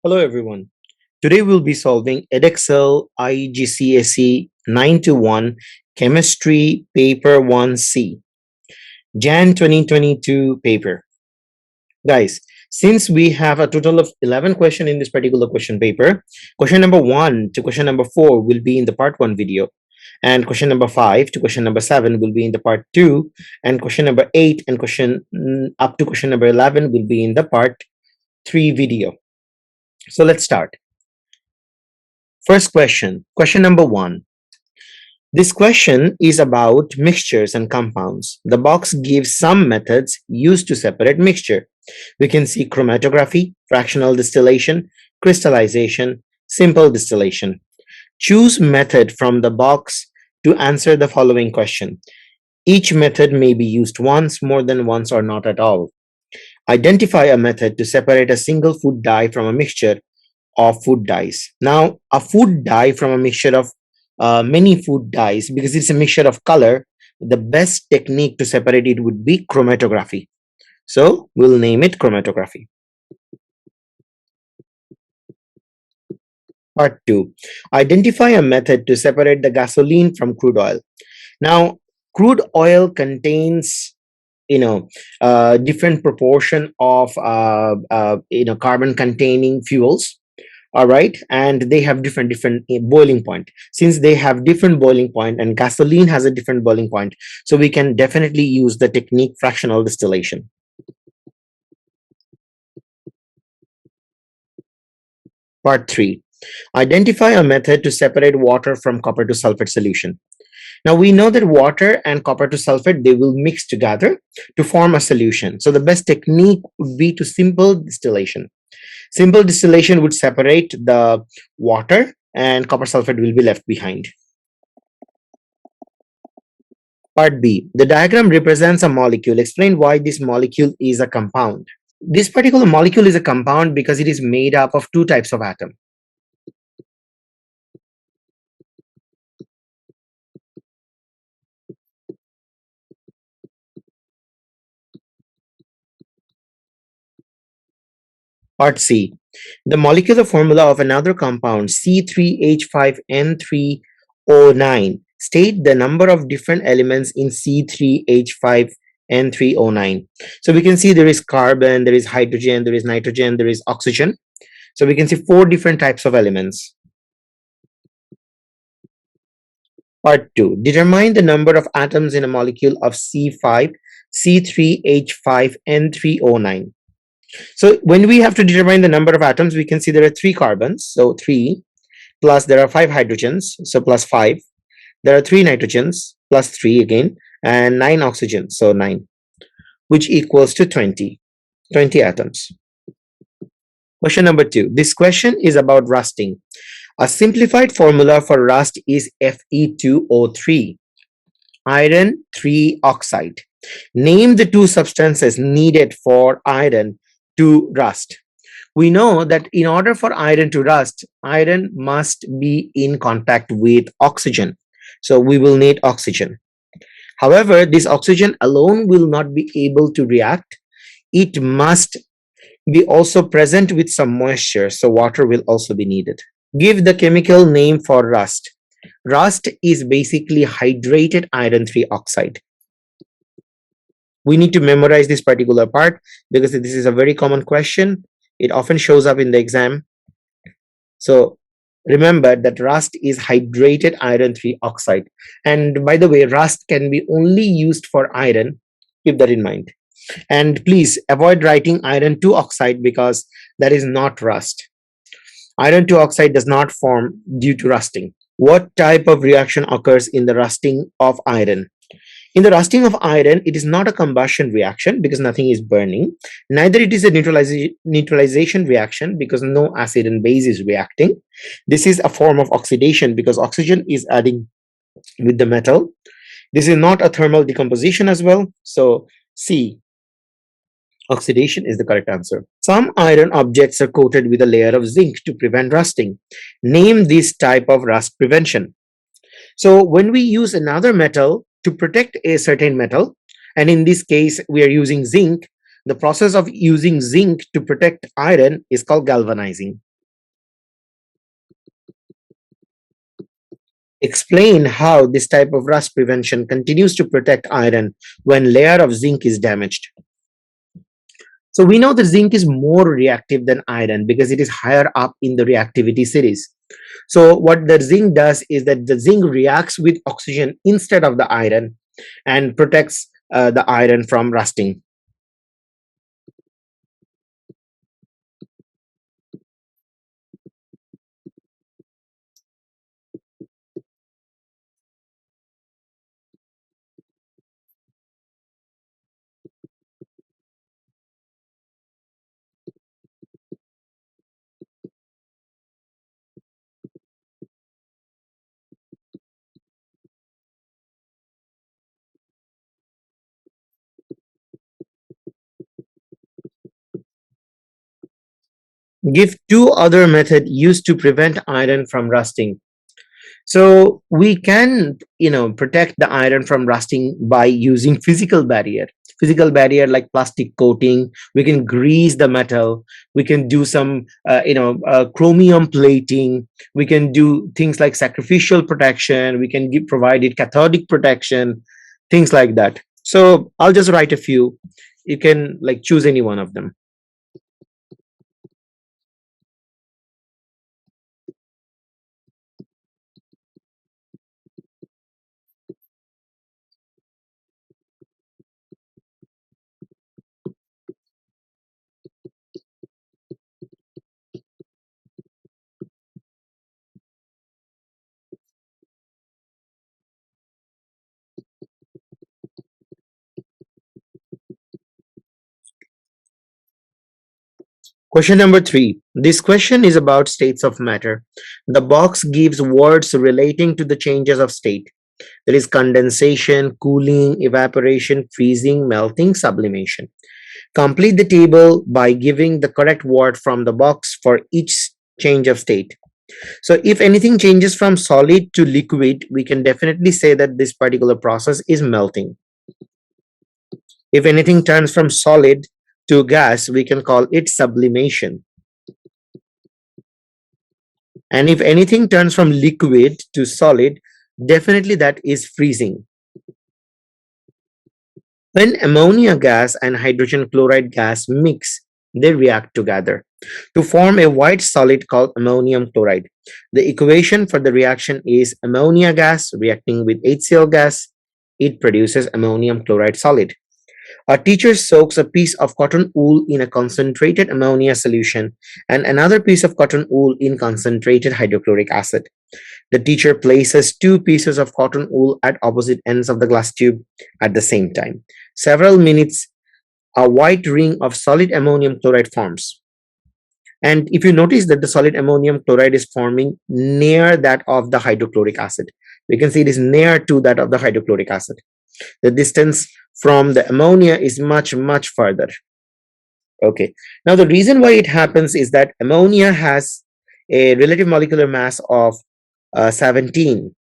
Hello everyone. Today we'll be solving EDEXCEL IGCSE 921 Chemistry Paper 1C, Jan 2022 paper. Guys, since we have a total of 11 questions in this particular question paper, question number 1 to question number 4 will be in the part 1 video, and question number 5 to question number 7 will be in the part 2, and question number 8 and up to question number 11 will be in the part 3 video. So let's start. First question number 1. This question is about mixtures and compounds. The box gives some methods used to separate mixture. We can see chromatography, fractional distillation, crystallization, simple distillation. Choose method from the box to answer the following question. Each method may be used once, more than once, or not at all. Identify a method to separate a single food dye from a mixture of food dyes. Now, a food dye from a mixture of many food dyes, because it's a mixture of color, the best technique to separate it would be chromatography. So we'll name it chromatography. Part 2. Identify a method to separate the gasoline from crude oil. Now, crude oil contains different proportion of carbon containing fuels. All right, and they have different boiling point. Since they have different boiling point and gasoline has a different boiling point, so we can definitely use the technique fractional distillation. Part 3. Identify a method to separate water from copper to sulfate solution. Now we know that water and copper to sulfate, they will mix together to form a solution. So the best technique would be to simple distillation. Simple distillation would separate the water and copper sulfate will be left behind. Part B. The diagram represents a molecule. Explain why this molecule is a compound. This particular molecule is a compound because it is made up of two types of atom. Part C. The molecular formula of another compound C3H5N3O9. State the number of different elements in C3H5N3O9. So we can see there is carbon, there is hydrogen, there is nitrogen, there is oxygen. So we can see 4 different types of elements. Part 2. Determine the number of atoms in a molecule of C3H5N3O9. So when we have to determine the number of atoms, we can see there are 3 carbons, so 3, plus there are 5 hydrogens, so plus 5. There are 3 nitrogens, plus 3 again, and 9 oxygens, so 9, which equals to 20 atoms. Question number 2. This question is about rusting. A simplified formula for rust is Fe2O3, iron 3 oxide. Name the 2 substances needed for iron to rust. We know that in order for iron to rust, iron must be in contact with oxygen. So we will need oxygen. However, this oxygen alone will not be able to react. It must be also present with some moisture, so water will also be needed. Give the chemical name for rust. Rust is basically hydrated iron 3 oxide. We need to memorize this particular part because this is a very common question. It often shows up in the exam. So remember that rust is hydrated iron 3 oxide. And by the way, rust can be only used for iron. Keep that in mind. And please avoid writing iron 2 oxide because that is not rust. Iron 2 oxide does not form due to rusting. What type of reaction occurs in the rusting of iron? In the rusting of iron, it is not a combustion reaction because nothing is burning. Neither it is a neutralization reaction because no acid and base is reacting. This is a form of oxidation because oxygen is adding with the metal. This is not a thermal decomposition as well. So C, oxidation is the correct answer. Some iron objects are coated with a layer of zinc to prevent rusting. Name this type of rust prevention. So when we use another metal to protect a certain metal, and in this case we are using zinc, the process of using zinc to protect iron is called galvanizing. Explain how this type of rust prevention continues to protect iron when layer of zinc is damaged. So we know that zinc is more reactive than iron because it is higher up in the reactivity series. So what the zinc does is that the zinc reacts with oxygen instead of the iron and protects the iron from rusting. Give two other method used to prevent iron from rusting. So we can, protect the iron from rusting by using physical barrier. Physical barrier like plastic coating. We can grease the metal. We can do some, chromium plating. We can do things like sacrificial protection. We can provide it cathodic protection, things like that. So I'll just write a few. You can like choose any one of them. Question number three. This question is about states of matter. The box gives words relating to the changes of state. There is condensation, cooling, evaporation, freezing, melting, sublimation. Complete the table by giving the correct word from the box for each change of state. So, if anything changes from solid to liquid, we can definitely say that this particular process is melting. If anything turns from solid to gas, we can call it sublimation. And if anything turns from liquid to solid, definitely that is freezing. When ammonia gas and hydrogen chloride gas mix, they react together to form a white solid called ammonium chloride. The equation for the reaction is ammonia gas reacting with HCl gas. It produces ammonium chloride solid. A teacher soaks a piece of cotton wool in a concentrated ammonia solution and another piece of cotton wool in concentrated hydrochloric acid. The teacher places two pieces of cotton wool at opposite ends of the glass tube at the same time. Several minutes, a white ring of solid ammonium chloride forms. And if you notice that the solid ammonium chloride is forming near that of the hydrochloric acid, we can see it is near to that of the hydrochloric acid. The distance from the ammonia is much, much further. Okay. Now, the reason why it happens is that ammonia has a relative molecular mass of 17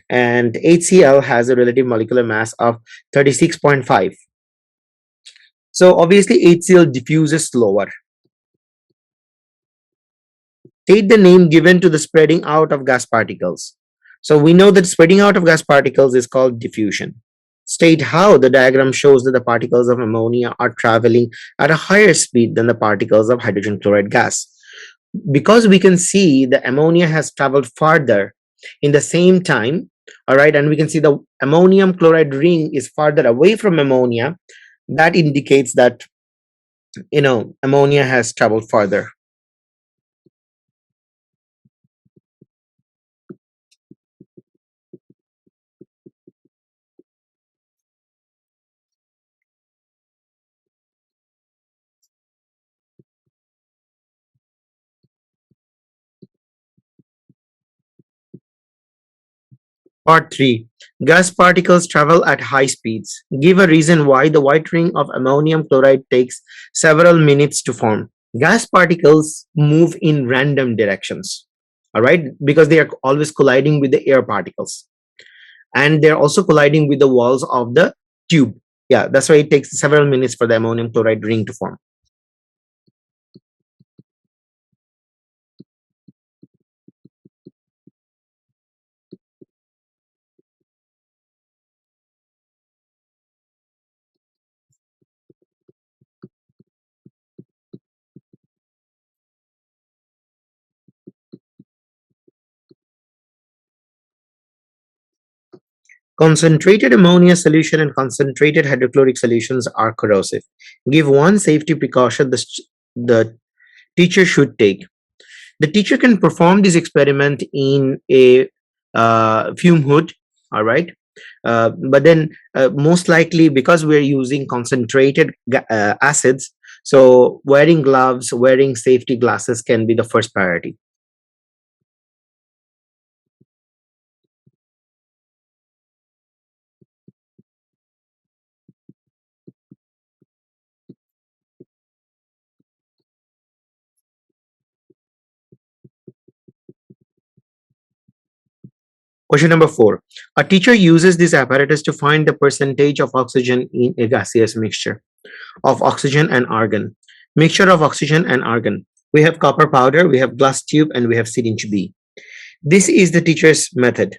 and HCl has a relative molecular mass of 36.5. So obviously HCl diffuses slower. Take the name given to the spreading out of gas particles. So we know that spreading out of gas particles is called diffusion. State how the diagram shows that the particles of ammonia are traveling at a higher speed than the particles of hydrogen chloride gas. Because we can see the ammonia has traveled farther in the same time, all right, and we can see the ammonium chloride ring is farther away from ammonia, that indicates that ammonia has traveled farther. Part 3. Gas particles travel at high speeds. Give a reason why the white ring of ammonium chloride takes several minutes to form. Gas particles move in random directions, all right, because they are always colliding with the air particles and they're also colliding with the walls of the tube. Yeah, that's why it takes several minutes for the ammonium chloride ring to form. Concentrated ammonia solution and concentrated hydrochloric solutions are corrosive. Give one safety precaution the teacher should take. The teacher can perform this experiment in a fume hood, all right? But then most likely, because we're using concentrated acids, so wearing gloves, wearing safety glasses can be the first priority. Question number 4. A teacher uses this apparatus to find the percentage of oxygen in a gaseous mixture of oxygen and argon. Mixture of oxygen and argon. We have copper powder, we have glass tube, and we have syringe B. This is the teacher's method.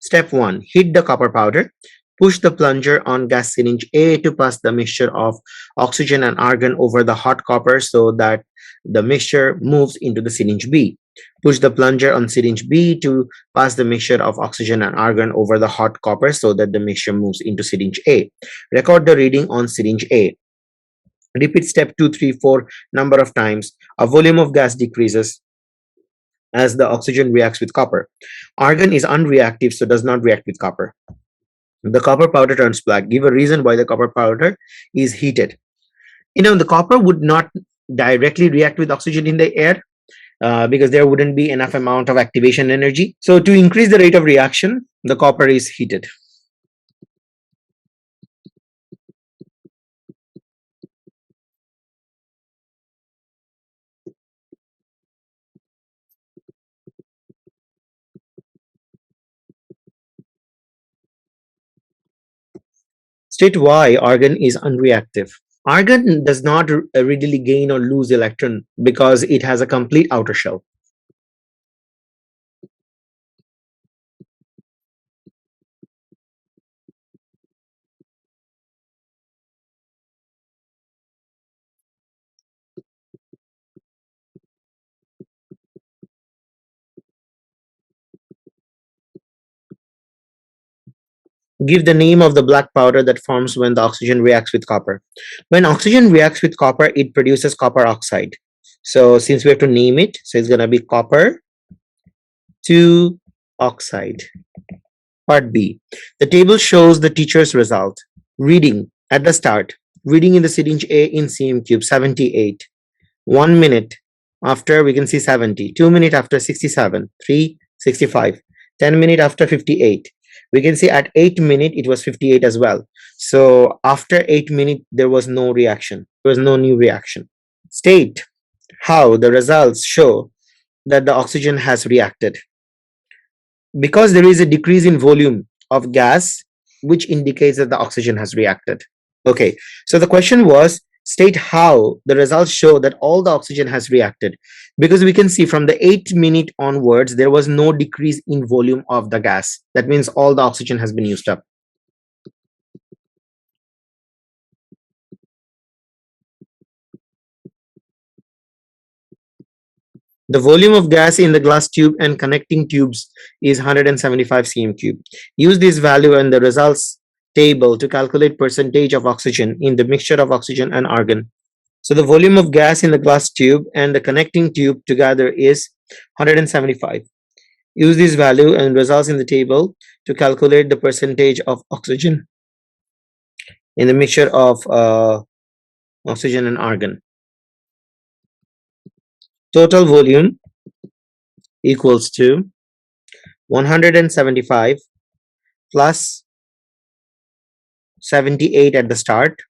Step 1. Heat the copper powder. Push the plunger on gas syringe A to pass the mixture of oxygen and argon over the hot copper so that the mixture moves into the syringe B. Push the plunger on syringe B to pass the mixture of oxygen and argon over the hot copper so that the mixture moves into syringe A. Record the reading on syringe A. Repeat step 2, 3, 4 number of times. A volume of gas decreases as the oxygen reacts with copper. Argon is unreactive, so does not react with copper. The copper powder turns black. Give a reason why the copper powder is heated. The copper would not directly react with oxygen in the air because there wouldn't be enough amount of activation energy. So to increase the rate of reaction, the copper is heated. State why argon is unreactive. Argon does not readily gain or lose electron because it has a complete outer shell. Give the name of the black powder that forms when the oxygen reacts with copper. When oxygen reacts with copper, it produces copper oxide. So since we have to name it, so it's going to be copper 2 oxide. Part B. The table shows the teacher's result. Reading at the start. Reading in the syringe A in cm cube 78. 1 minute after we can see 70. 2 minutes after 67. 3 65. 10 minutes after 58. We can see at 8 minutes it was 58 as well. So after 8 minutes there was no reaction. There was no new reaction. State how the results show that the oxygen has reacted. Because there is a decrease in volume of gas, which indicates that the oxygen has reacted. Okay, so the question was, state how the results show that all the oxygen has reacted. Because we can see from the 8 minute onwards, there was no decrease in volume of the gas. That means all the oxygen has been used up. The volume of gas in the glass tube and connecting tubes is 175 cm cube. Use this value in the results table to calculate percentage of oxygen in the mixture of oxygen and argon. So the volume of gas in the glass tube and the connecting tube together is 175. Use this value and results in the table to calculate the percentage of oxygen in the mixture of oxygen and argon. Total volume equals to 175 plus 78 at the start,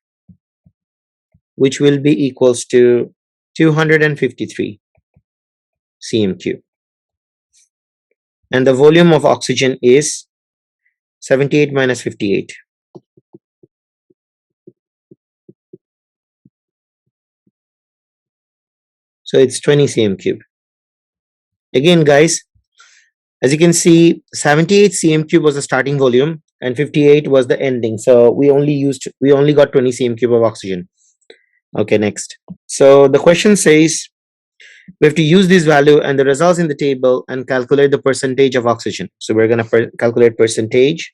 which will be equals to 253 cm cube. And the volume of oxygen is 78 minus 58. So it's 20 cm cube. Again, guys, as you can see, 78 cm cube was the starting volume and 58 was the ending. So we only got 20 cm cube of oxygen. Okay, next. So the question says we have to use this value and the results in the table and calculate the percentage of oxygen. So we're going to calculate percentage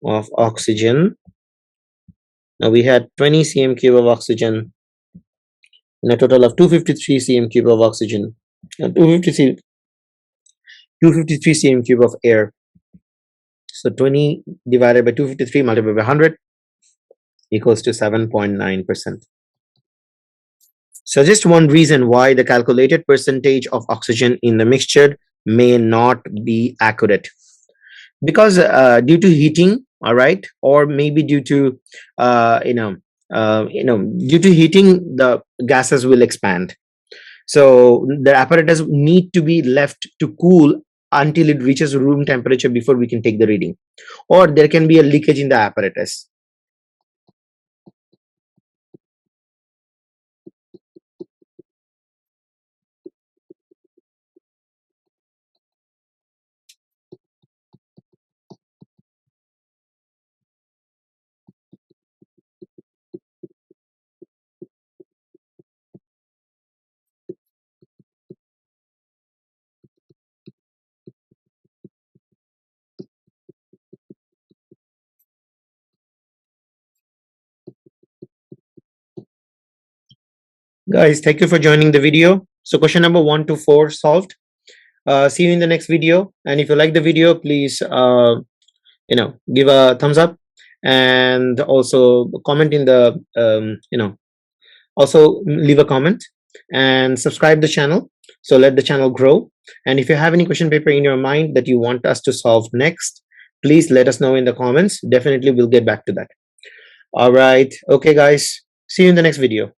of oxygen. Now we had 20 cm cube of oxygen in a total of 253 cm cube of oxygen and 253 cm cube of air. So 20 divided by 253 multiplied by 100 equals to 7.9%. So just one reason why the calculated percentage of oxygen in the mixture may not be accurate, because due to heating, all right, or maybe due to due to heating, the gases will expand. So the apparatus need to be left to cool until it reaches room temperature before we can take the reading, or there can be a leakage in the apparatus. Guys, thank you for joining the video. So question number 1 to 4 solved. See you in the next video, and if you like the video, please give a thumbs up, and also comment in the also leave a comment and subscribe the channel, so let the channel grow. And if you have any question paper in your mind that you want us to solve next, please let us know in the comments. Definitely we'll get back to that. All right, okay guys, see you in the next video.